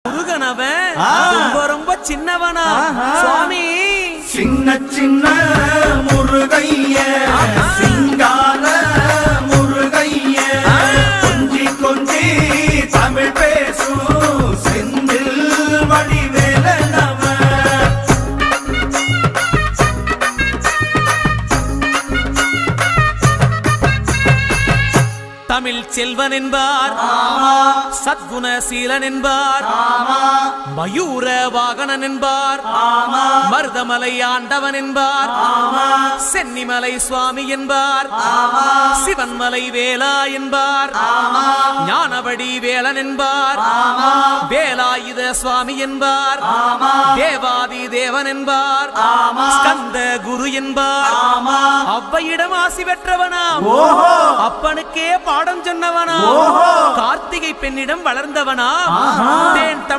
முருகனவன் ரொம்ப ரொம்ப சின்னவனா சுவாமி சின்ன சின்ன முருகைய சிங்கார முருகைய கொஞ்சி கொஞ்சி தமிழ் பேசும் செந்தில் வடிவேலனவன் தமிழ் செல்வன் என்பார் சத்குணசீலன் என்பார் மயூர வாகனன் என்பார் மருதமலை ஆண்டவன் என்பார் சென்னிமலை சுவாமி என்பார் சிவன்மலை வேலா என்பார் ஞானவடி வேலன் என்பார் வேலாயுத சுவாமி என்பார் தேவாதி தேவன் என்பார் ஸ்கந்த குரு என்பார் அவ்வையிடம் ஆசி பெற்றவனா அப்பனுக்கே பாடம் சொன்னவனா கார்த்திகை பெண்ணிடம் வளர்ந்தவனா தேன்